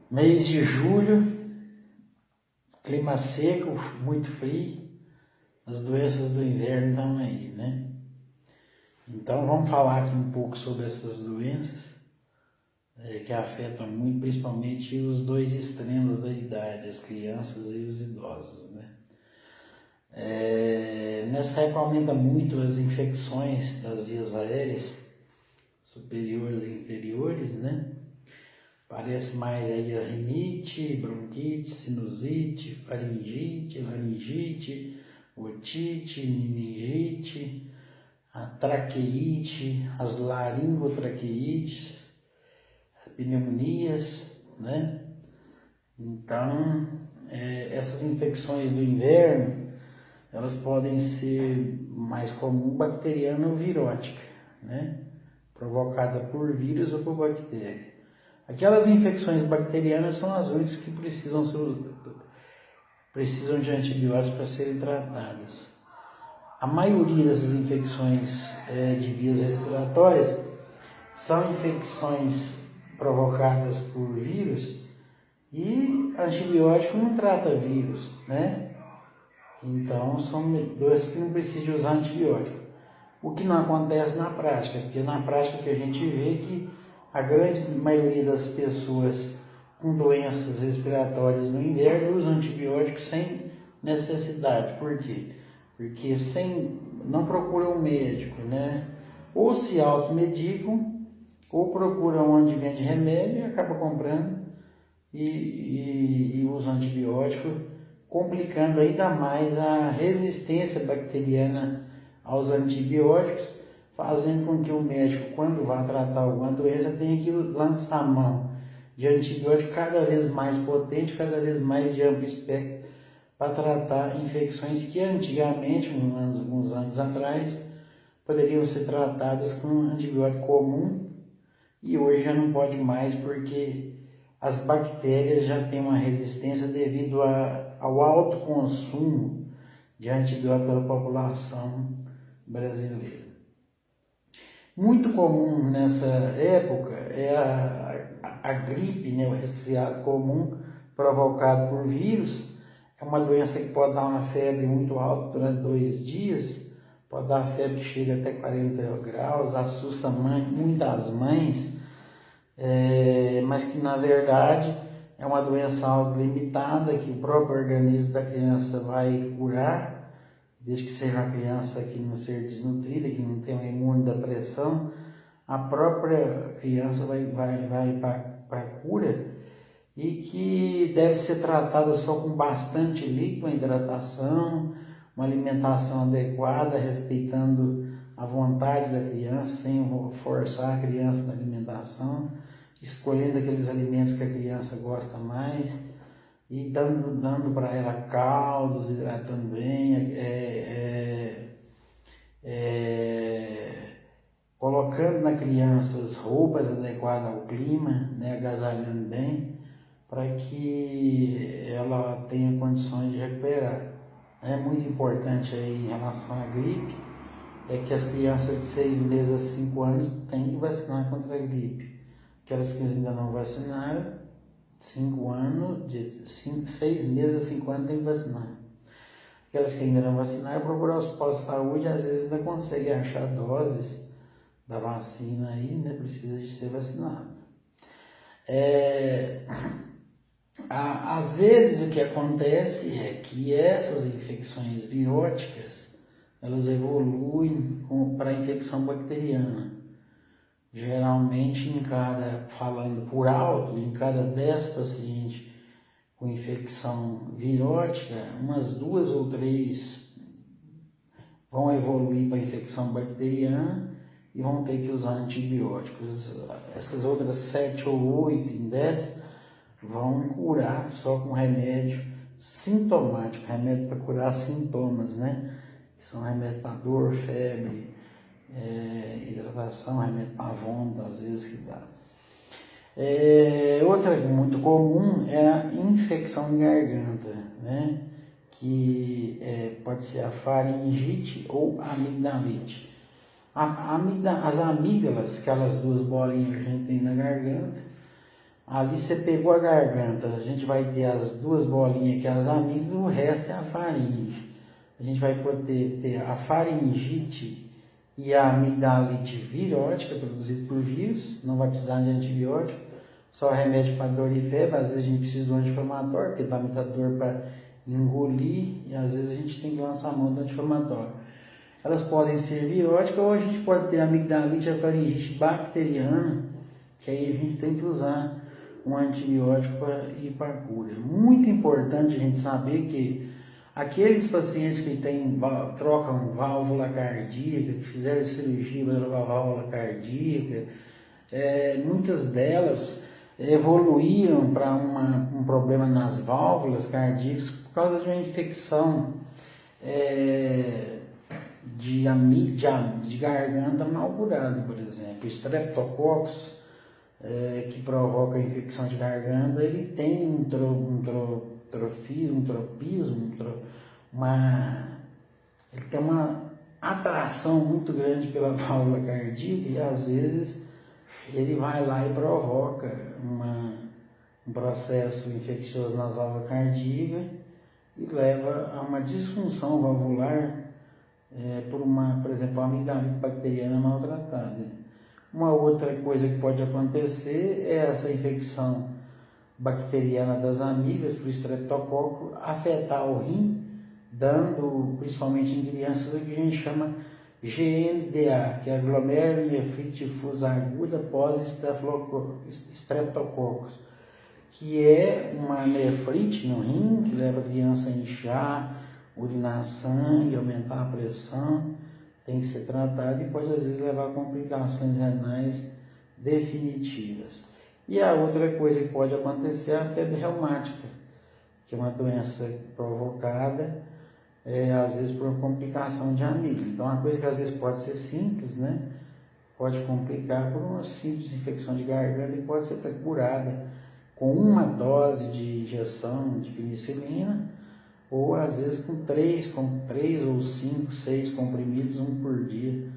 Mês de julho, clima seco, muito frio, as doenças do inverno estão aí, né? Então vamos falar aqui um pouco sobre essas doenças que afetam muito, principalmente os dois extremos da idade, as crianças e os idosos, né? Nessa época aumenta muito as infecções das vias aéreas, superiores e inferiores, né? Parece mais aí a rinite, bronquite, sinusite, faringite, laringite, otite, meningite, a traqueite, as laringotraqueites, pneumonias, né? Então, essas infecções do inverno, elas podem ser mais comum bacteriana ou virótica, né? Provocada por vírus ou por bactéria. Aquelas infecções bacterianas são as únicas que precisam de antibióticos para serem tratadas. A maioria dessas infecções de vias respiratórias são infecções provocadas por vírus e antibiótico não trata vírus, né? Então são doenças que não precisam de usar antibiótico. O que não acontece na prática, porque na prática que a gente vê que a grande maioria das pessoas com doenças respiratórias no inverno usam antibióticos sem necessidade. Por quê? Porque não procuram um médico, né? Ou se automedicam, ou procuram onde vende remédio e acabam comprando e usam antibiótico, complicando ainda mais a resistência bacteriana aos antibióticos, fazendo com que o médico, quando vai tratar alguma doença, tenha que lançar a mão de antibiótico cada vez mais potente, cada vez mais de amplo espectro, para tratar infecções que antigamente, uns anos atrás, poderiam ser tratadas com antibiótico comum e hoje já não pode mais porque as bactérias já têm uma resistência devido ao alto consumo de antibiótico pela população brasileira. Muito comum nessa época é a gripe, né, o resfriado comum provocado por vírus. É uma doença que pode dar uma febre muito alta durante 2 dias, pode dar febre que chega até 40 graus, assusta muitas mães, mas que na verdade é uma doença autolimitada que o próprio organismo da criança vai curar, desde que seja uma criança que não seja desnutrida, que não tenha uma imunodepressão, a própria criança vai para a cura e que deve ser tratada só com bastante líquido, hidratação, uma alimentação adequada, respeitando a vontade da criança, sem forçar a criança na alimentação, escolhendo aqueles alimentos que a criança gosta mais e dando para ela caldos, hidratando bem, colocando na criança as roupas adequadas ao clima, né, agasalhando bem, para que ela tenha condições de recuperar. É muito importante aí em relação à gripe, é que as crianças de 6 meses a 5 anos têm que vacinar contra a gripe. Aquelas que ainda não vacinaram, 5 anos, de 6 meses a 5 anos tem que vacinar. Aquelas que ainda não vacinaram, procurar os postos de saúde, às vezes ainda conseguem achar doses da vacina aí, né? Precisa de ser vacinado. Às vezes o que acontece é que essas infecções viróticas, elas evoluem para a infecção bacteriana. Geralmente, falando por alto, em cada 10 pacientes com infecção virótica, umas 2 ou 3 vão evoluir para infecção bacteriana e vão ter que usar antibióticos. Essas outras 7 ou 8 em 10 vão curar só com remédio sintomático, remédio para curar sintomas, né? Que são remédio para dor, febre, hidratação, remédio para vômito, às vezes que dá. Outra muito comum é a infecção de garganta, né? Que pode ser a faringite ou a amigdalite. As amígdalas, aquelas 2 bolinhas que a gente tem na garganta, Ali você pegou a garganta, a gente vai ter as duas bolinhas aqui, as amígdalas, e o resto é a faringe. A gente vai poder ter a faringite e a amigdalite virótica, produzida por vírus, não vai precisar de antibiótico, só remédio para dor e febre, às vezes a gente precisa de um anti-inflamatório, porque dá muita dor para engolir, e às vezes a gente tem que lançar a mão do anti-inflamatório. Elas podem ser viróticas ou a gente pode ter a amigdalite e a faringite bacteriana, que aí a gente tem que usar um antibiótico para ir para a cura. Muito importante a gente saber que aqueles pacientes que trocam válvula cardíaca, que fizeram cirurgia para trocar válvula cardíaca, muitas delas evoluíram para um problema nas válvulas cardíacas por causa de uma infecção de garganta mal curada, por exemplo. Streptococcus, que provoca infecção de garganta, ele tem um tropismo, ele tem uma atração muito grande pela válvula cardíaca e às vezes ele vai lá e provoca um processo infeccioso nas válvulas cardíacas e leva a uma disfunção valvular por exemplo, a amigdalite bacteriana maltratada. Uma outra coisa que pode acontecer é essa infecção bacteriana das amígdalas por estreptococo afetar o rim, dando, principalmente em crianças, o que a gente chama GNDA, que é glomerulonefrite difusa aguda pós-streptococcus, que é uma nefrite no rim, que leva a criança a inchar, urinar sangue, aumentar a pressão, tem que ser tratado e pode às vezes levar a complicações renais definitivas. E a outra coisa que pode acontecer é a febre reumática, que é uma doença provocada às vezes por complicação de amígdala. Então, uma coisa que às vezes pode ser simples, né? Pode complicar por uma simples infecção de garganta e pode ser curada com uma dose de injeção de penicilina ou às vezes com três ou 5, 6 comprimidos, um por dia,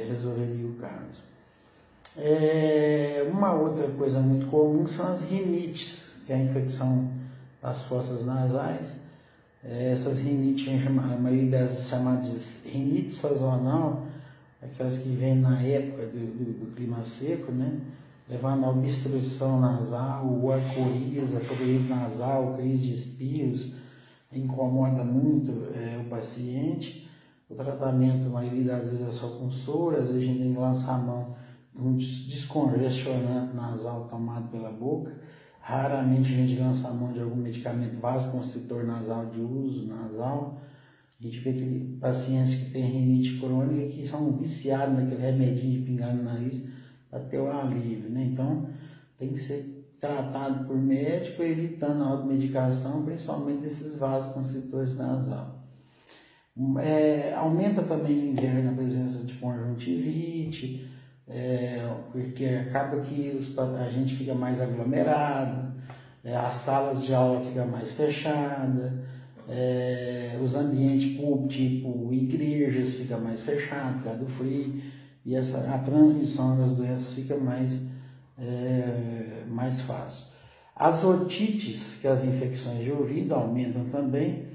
resolveria o caso. Uma outra coisa muito comum são as rinites, que é a infecção das fossas nasais. Essas rinites, a maioria das chamadas de rinite sazonal, aquelas que vêm na época do clima seco, né? Levando a obstrução nasal, ou a coriza, prurido nasal, crise de espirros, incomoda muito o paciente. O tratamento, a maioria das vezes, é só com soro, às vezes a gente tem que lançar a mão de um descongestionante nasal tomado pela boca. Raramente a gente lança a mão de algum medicamento vasoconstritor nasal de uso nasal. A gente vê que pacientes que têm rinite crônica que são viciados naquele remedinho de pingar no nariz para ter o alívio, né? Então, tem que ser tratado por médico, evitando a automedicação, principalmente desses vasoconstritores nasal. Aumenta também no inverno a presença de conjuntivite, porque acaba que a gente fica mais aglomerado, as salas de aula ficam mais fechadas, os ambientes públicos, tipo igrejas, ficam mais fechados por causa do frio, e a transmissão das doenças fica mais fácil. As otites, que as infecções de ouvido, aumentam também.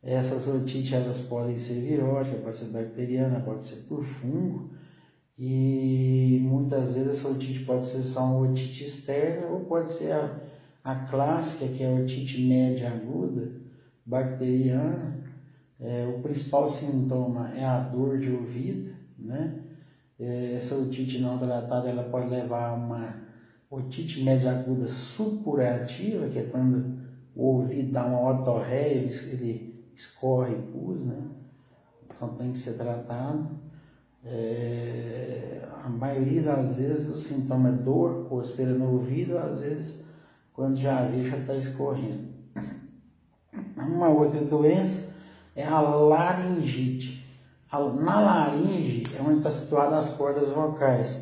Essas otites elas podem ser viróticas, pode ser bacteriana, pode ser por fungo, e muitas vezes essa otite pode ser só uma otite externa ou pode ser a clássica, que é a otite média aguda, bacteriana. O principal sintoma é a dor de ouvido, né? Essa otite não tratada ela pode levar a uma otite média aguda supurativa, que é quando o ouvido dá uma otorreia, ele escorre pus, né? Então tem que ser tratado. A maioria das vezes o sintoma é dor, coceira no ouvido, às vezes quando já vê já está escorrendo. Uma outra doença é a laringite. Na laringe é onde está situada as cordas vocais.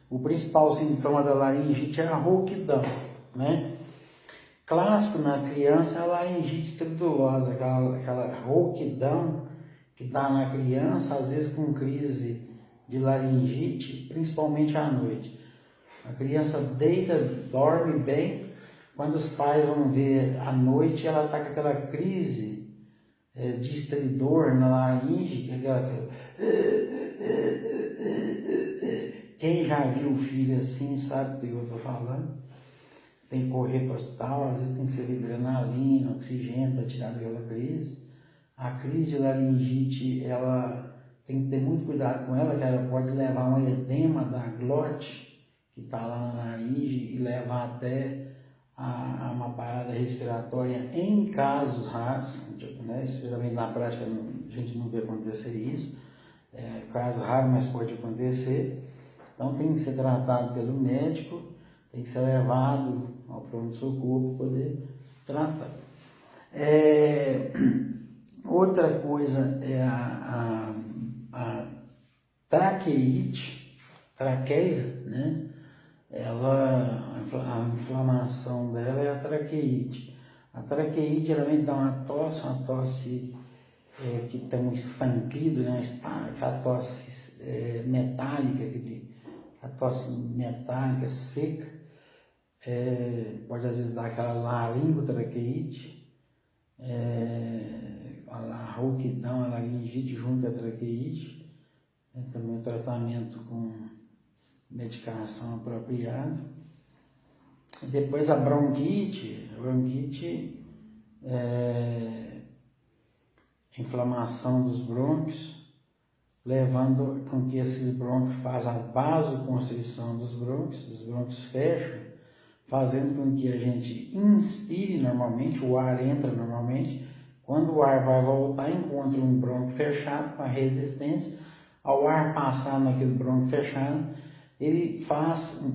O principal sintoma da laringite é a rouquidão, né? Clássico na criança é a laringite estridulosa, aquela rouquidão que dá na criança, às vezes com crise de laringite, principalmente à noite. A criança deita, dorme bem, quando os pais vão ver à noite, ela está com aquela crise de estridor na laringe, que é aquela... Quem já viu o filho assim sabe do que eu estou falando. Tem que correr para o hospital, às vezes tem que servir adrenalina, oxigênio para tirar daquela crise. A crise de laringite, ela tem que ter muito cuidado com ela, que ela pode levar a um edema da glote, que está lá na laringe, e levar até a uma parada respiratória em casos raros, né? Especialmente na prática a gente não vê acontecer isso, casos raros, mas pode acontecer. Então tem que ser tratado pelo médico, tem que ser levado ao pronto-socorro para poder tratar. Outra coisa é a traqueite, traqueia, né? A inflamação dela é a traqueite. A traqueite geralmente dá uma tosse que tem um estampido, né? A tosse metálica, a tosse metálica seca, pode às vezes dar aquela laringotraqueite, a rouquidão, a laringite junto à traqueite, também o tratamento com medicação apropriada. Depois a bronquite inflamação dos brônquios, levando com que esses brônquios façam a vasoconstrição dos brônquios, os brônquios fecham, fazendo com que a gente inspire normalmente, o ar entra normalmente, quando o ar vai voltar, encontra um brônquio fechado com a resistência, ao ar passar naquele brônquio fechado, ele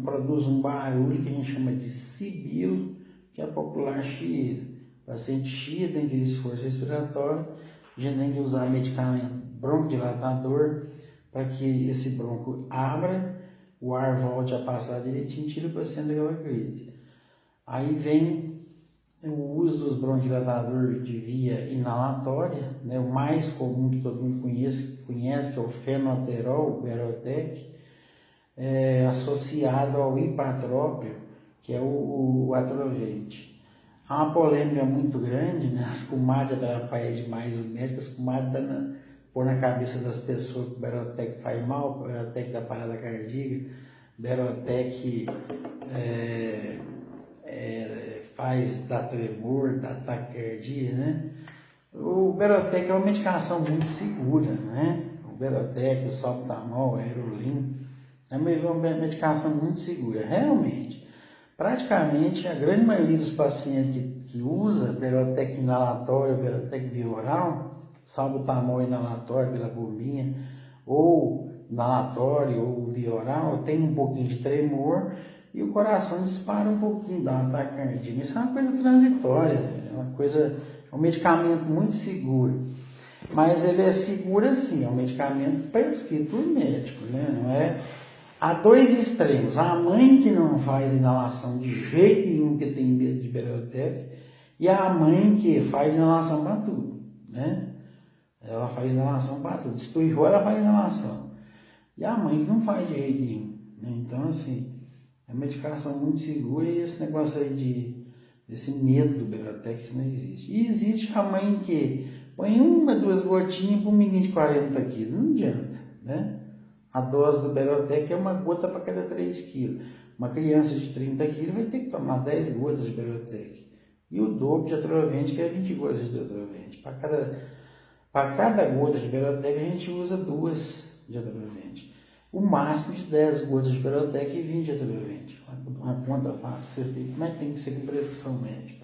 produz um barulho que a gente chama de sibilo, que é popular chiado. O paciente chia, tem que esforço respiratório, a gente tem que usar medicamento broncodilatador para que esse bronco abra, o ar volte a passar direitinho e tira o paciente daquela crise. Aí vem o uso dos broncodilatadores de via inalatória, né? O mais comum que todo mundo conhece que é o fenoterol, o Berotec, associado ao ipatrópio, que é o atrovente. Há uma polêmica muito grande, né? As comadres atrapalham demais o médico, as comadres pôr na cabeça das pessoas que o Berotec faz mal, o Berotec da parada cardíaca, Berotec faz dar tremor, dar taquicardia, né? O Berotec é uma medicação muito segura, né? O Berotec, o salbutamol, a Aerolin, é uma medicação muito segura, realmente. Praticamente a grande maioria dos pacientes que usa Berotec inalatório, Berotec via oral, salbutamol inalatório pela bombinha, ou inalatório ou via oral, tem um pouquinho de tremor e o coração dispara um pouquinho, dá um ataque cardíaco. Isso é uma coisa transitória, é um medicamento muito seguro. Mas ele é seguro assim, é um medicamento prescrito por médico, né? Não é... Há dois extremos, a mãe que não faz inalação de jeito nenhum, que tem medo de Berotec, e a mãe que faz inalação para tudo, né? Ela faz inalação para tudo, espirrou, ela faz inalação. E a mãe que não faz de jeito nenhum, né? Então, assim, é uma medicação muito segura e esse negócio aí desse medo do Berotec não existe. E existe a mãe que põe 1, 2 gotinhas para um menino de 40 quilos, não adianta, né? A dose do Berotec é uma gota para cada 3 quilos. Uma criança de 30 quilos vai ter que tomar 10 gotas de Berotec. E o dobro de atrovente, que é 20 gotas de atrovente. Para cada gota de Berotec, a gente usa 2 de atrovente. O máximo de 10 gotas de Berotec e 20 de atrovente. Uma conta fácil, mas tem que ser com prescrição médica.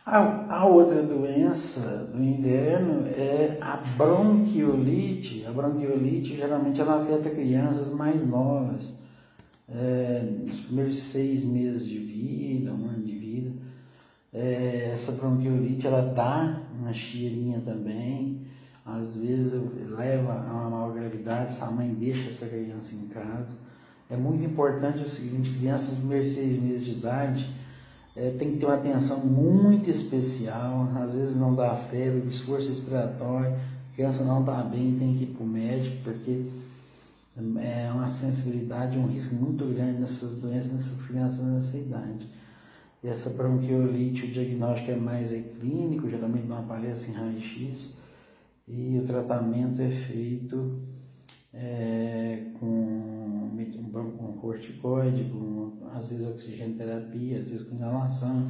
A outra doença do inverno é a bronquiolite. A bronquiolite geralmente ela afeta crianças mais novas, nos primeiros 6 meses de vida, 1 ano de vida. Essa bronquiolite ela dá uma cheirinha também, às vezes leva a uma maior gravidade se a mãe deixa essa criança em casa. É muito importante o seguinte: crianças nos primeiros 6 meses de idade tem que ter uma atenção muito especial, às vezes não dá febre, esforço respiratório, a criança não está bem, tem que ir para o médico, porque É uma sensibilidade, um risco muito grande nessas doenças, nessas crianças nessa idade. E essa bronquiolite, o diagnóstico é mais clínico, geralmente não aparece em raio-x, e o tratamento é feito com corticoide, às vezes oxigenoterapia, às vezes com inalação,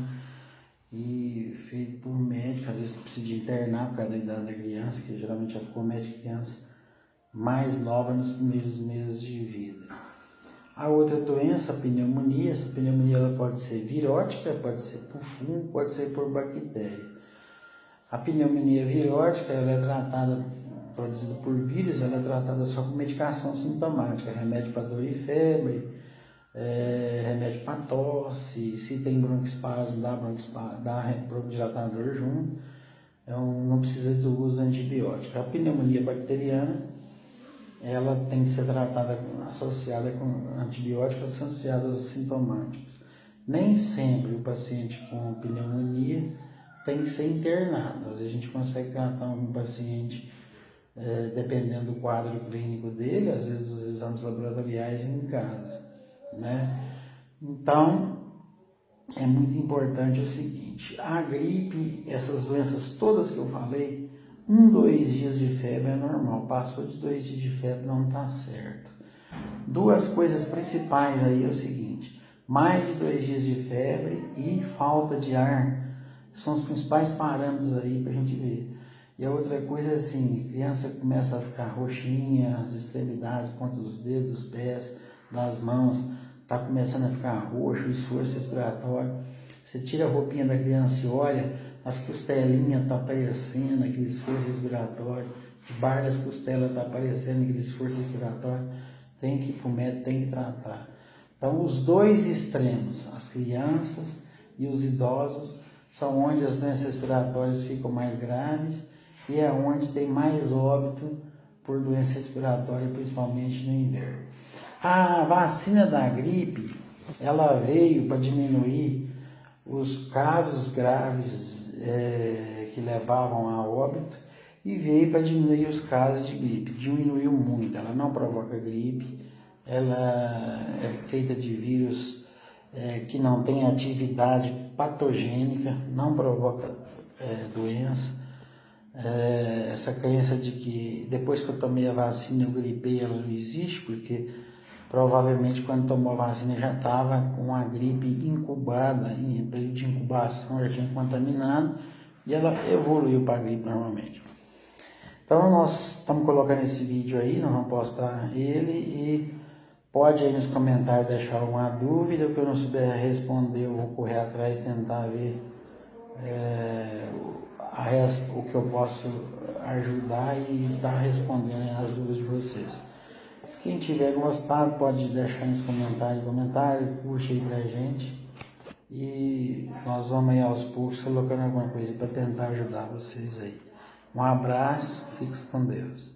e feito por médico, às vezes precisa de internar por causa da idade da criança, que geralmente já ficou médico criança mais nova nos primeiros meses de vida. A outra doença, a pneumonia, essa pneumonia ela pode ser virótica, pode ser por fungo, pode ser por bactéria. A pneumonia virótica ela é tratada, produzida por vírus, ela é tratada só com medicação sintomática, remédio para dor e febre, remédio para tosse, se tem broncoespasmo, dá broncodilatador junto, então não precisa do uso de antibiótico. A pneumonia bacteriana ela tem que ser tratada associada com antibióticos associados aos sintomáticos. Nem sempre o paciente com pneumonia tem que ser internado. Às vezes a gente consegue tratar um paciente, dependendo do quadro clínico dele, às vezes dos exames laboratoriais em casa, né? Então, é muito importante o seguinte, a gripe, essas doenças todas que eu falei, 2 dias de febre é normal, passou de 2 dias de febre não está certo. Duas coisas principais aí é o seguinte, mais de 2 dias de febre e falta de ar, são os principais parâmetros aí para a gente ver. E a outra coisa é assim, a criança começa a ficar roxinha, as extremidades, contra os dedos, dos pés, das mãos, está começando a ficar roxo, esforço respiratório. Você tira a roupinha da criança e olha, as costelinhas estão aparecendo, aquele esforço respiratório, o bar das costelas está aparecendo, aquele esforço respiratório, tem que ir para o médico, tem que tratar. Então, os dois extremos, as crianças e os idosos, são onde as doenças respiratórias ficam mais graves e é onde tem mais óbito por doença respiratória, principalmente no inverno. A vacina da gripe, ela veio para diminuir os casos graves que levavam a óbito e veio para diminuir os casos de gripe. Diminuiu muito, ela não provoca gripe, ela é feita de vírus que não tem atividade patogênica, não provoca doença. Essa crença de que depois que eu tomei a vacina eu gripei, ela não existe, porque provavelmente quando tomou a vacina já estava com a gripe incubada, em período de incubação, já tinha contaminado e ela evoluiu para a gripe normalmente. Então nós estamos colocando esse vídeo aí, nós vamos postar ele e pode aí nos comentários deixar alguma dúvida, o que eu não souber responder eu vou correr atrás e tentar ver o que eu posso ajudar e estar respondendo as dúvidas de vocês. Quem tiver gostado pode deixar nos comentários, curte aí pra gente. E nós vamos aí aos poucos colocando alguma coisa para tentar ajudar vocês aí. Um abraço, fique com Deus.